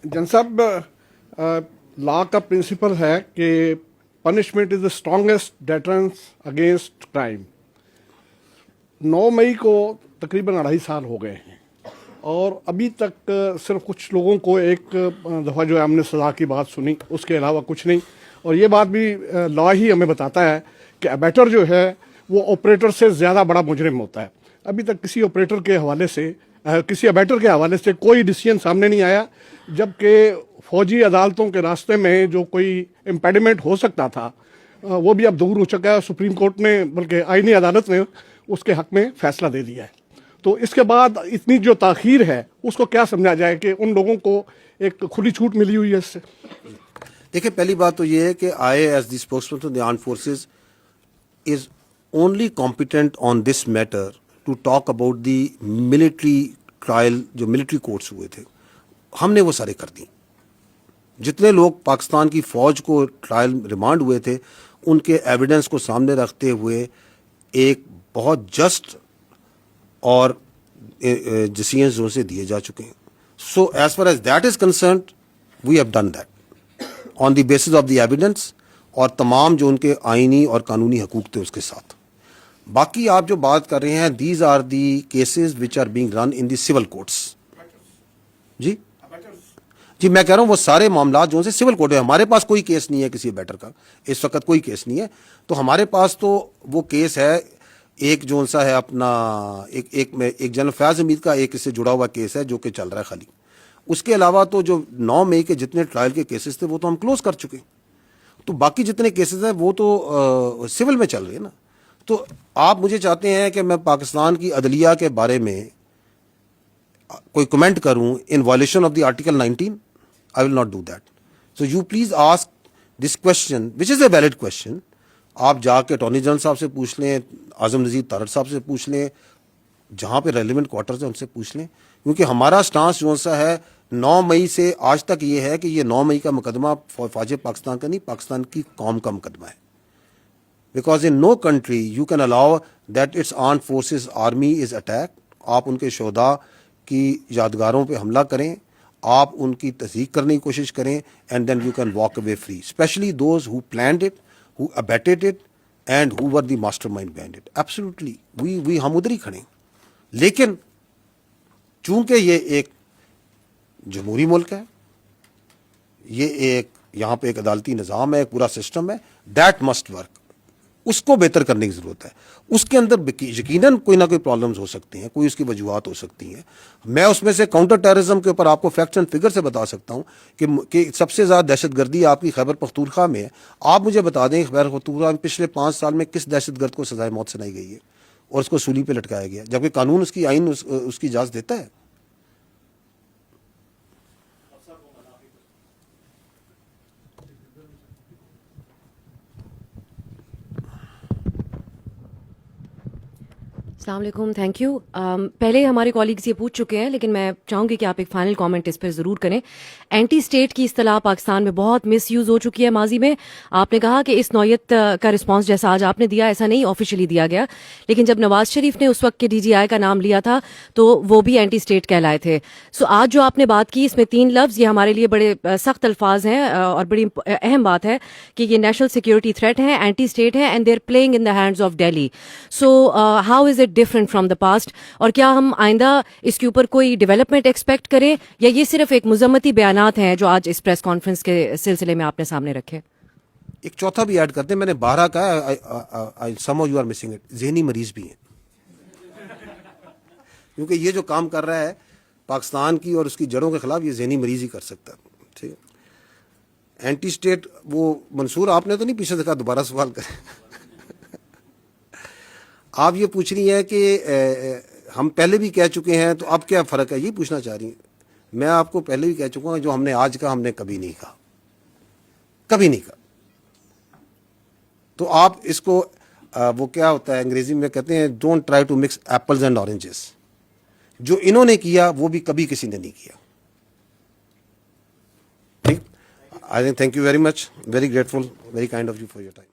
जन साहब, लॉ का प्रिंसिपल है कि punishment is the strongest deterrence against crime. 9 मई को तकरीबन 2.5 साल हो गए हैं और अभी तक सिर्फ कुछ लोगों को एक दफ़ा जो है हमने सज़ा की बात सुनी, उसके अलावा कुछ नहीं। और ये बात भी लॉ ही हमें बताता है कि अबैटर जो है वो ऑपरेटर से ज़्यादा बड़ा मुजरिम होता है। अभी तक किसी ऑपरेटर के हवाले से किसी अबैटर के हवाले से कोई डिसीजन सामने नहीं आया, जबकि फौजी अदालतों के रास्ते में जो कोई इम्पेडिमेंट हो सकता था वो भी अब दूर हो चुका है। सुप्रीम कोर्ट ने, बल्कि आईनी अदालत ने उसके हक में फैसला दे दिया है। तो इसके बाद इतनी जो ताख़ीर है उसको क्या समझा जाए कि उन लोगों को एक खुली छूट मिली हुई है इससे? देखिए, पहली बात तो ये है कि I as the spokesman of the armed forces is only competent on this matter to talk about the military trial. जो मिलिट्री कोर्ट्स हुए थे हमने वो सारे कर दी। जितने लोग पाकिस्तान की फौज को ट्रायल रिमांड हुए थे उनके एविडेंस को सामने रखते हुए एक बहुत जस्ट और डिसीजंस जो से दिए जा चुके हैं। So as far as that is concerned we have done that on the basis of the evidence और तमाम जो उनके आईनी और कानूनी हकूक थे उसके साथ। बाकी आप जो बात कर रहे हैं, these are the cases which are being run in the civil courts. जी मैं कह रहा हूं वो सारे मामला जो से सिविल कोर्ट है। हमारे पास कोई केस नहीं है किसी बेटर का, इस वक्त कोई केस नहीं है। तो हमारे पास तो वो केस है एक जो सा है अपना एक जनरल फयाज हमीद का एक इससे जुड़ा हुआ केस है जो कि चल रहा है खाली। उसके अलावा तो जो 9 मई के जितने ट्रायल के केसेस थे वो तो हम क्लोज कर चुके। तो बाकी जितने केसेस हैं वो तो सिविल में चल रहे हैं ना। तो आप मुझे चाहते हैं कि मैं पाकिस्तान की अदलिया के बारे में कोई कमेंट करूं in violation of the article 19? I will not do that. So you please ask this question, which is a valid question. आप जाके अटॉर्नी जनरल साहब से पूछ लें, आजम नज़ीर तारड़ साहब से पूछ लें, जहाँ पे रेलिवेंट क्वार्टर्स हैं उनसे पूछ लें। क्योंकि हमारा स्टांस जो सा है 9 मई से आज तक ये है कि ये 9 मई का मुकदमा फौज पाकिस्तान का नहीं, पाकिस्तान की कौम का मुकदमा है। Because in no country you can allow that its armed forces army is attack. आप उनके शोहदा की यादगारों पर हमला करें, आप उनकी तस्दीक करने की कोशिश करें, and then you can walk away free, specially those who planned it, who abetted it and who were the mastermind behind it. Absolutely we हम उधर ही खड़े। लेकिन चूंकि ये एक जमहूरी मुल्क है, ये एक यहाँ पे एक अदालती निज़ाम है, एक पूरा सिस्टम है, दैट मस्ट वर्क। उसको बेहतर करने की ज़रूरत है। उसके अंदर यकीनन कोई ना कोई प्रॉब्लम्स हो सकती हैं, कोई उसकी वजूहात हो सकती हैं। मैं उसमें से काउंटर टेररिज्म के ऊपर आपको फैक्ट्स एंड फिगर से बता सकता हूं कि सबसे ज़्यादा दहशतगर्दी आपकी खैबर पख्तूनख्वा में है। आप मुझे बता दें खैबर पख्तूनख्वा में पिछले 5 साल में किस दहशतगर्द को सजाए मौत सुनाई गई है और उसको सूली पर लटकाया गया, जबकि कानून उसकी आइन उसकी इजाज़त देता है। अस्सलाम वालेकुम, थैंक यू। पहले हमारे कॉलीग्स ये पूछ चुके हैं, लेकिन मैं चाहूँगी कि आप एक फाइनल कमेंट इस पर ज़रूर करें। एंटी स्टेट की इस्तेलाह पाकिस्तान में बहुत मिसयूज़ हो चुकी है माजी में। आपने कहा कि इस नौयत का रिस्पांस जैसा आज आपने दिया ऐसा नहीं ऑफिशियली दिया गया, लेकिन जब नवाज शरीफ ने उस वक्त के DGI का नाम लिया था तो वो भी एंटी स्टेट कहलाए थे। सो आज जो आपने बात की इसमें 3 लफ्ज़, ये हमारे लिए बड़े सख्त अल्फाज हैं और बड़ी अहम बात है कि ये नेशनल सिक्योरिटी थ्रेट है, एंटी स्टेट है, and they are playing in the hands of Delhi. So how is it different from the past? और क्या हम आइंदा इसके ऊपर कोई डेवलपमेंट एक्सपेक्ट करें या ये सिर्फ एक मुजम्मती बयानात हैं जो आज इस प्रेस कॉन्फ्रेंस के सिलसिले में आपने सामने रखे? एक चौथा भी ऐड करते हैं, मैंने 12 कहा, somehow you are missing it, ज़हनी मरीज भी हैं। क्योंकि ये जो काम कर रहा है पाकिस्तान की और उसकी जड़ों के खिलाफ, ये ज़हनी मरीज ही कर सकता है। ठीक है, एंटी स्टेट वो मंसूर आपने तो नहीं पीछे देखा, दोबारा सवाल करें। आप ये पूछ रही हैं कि हम पहले भी कह चुके हैं तो अब क्या फ़र्क है, ये पूछना चाह रही हैं। मैं आपको पहले भी कह चुका हूं, जो हमने आज कहा हमने कभी नहीं कहा, कभी नहीं कहा। तो आप इसको वो क्या होता है अंग्रेजी में कहते हैं, don't try to mix apples and oranges. जो इन्होंने किया वो भी कभी किसी ने नहीं किया। ठीक, I think, thank you very much, very grateful, very kind of you for your time.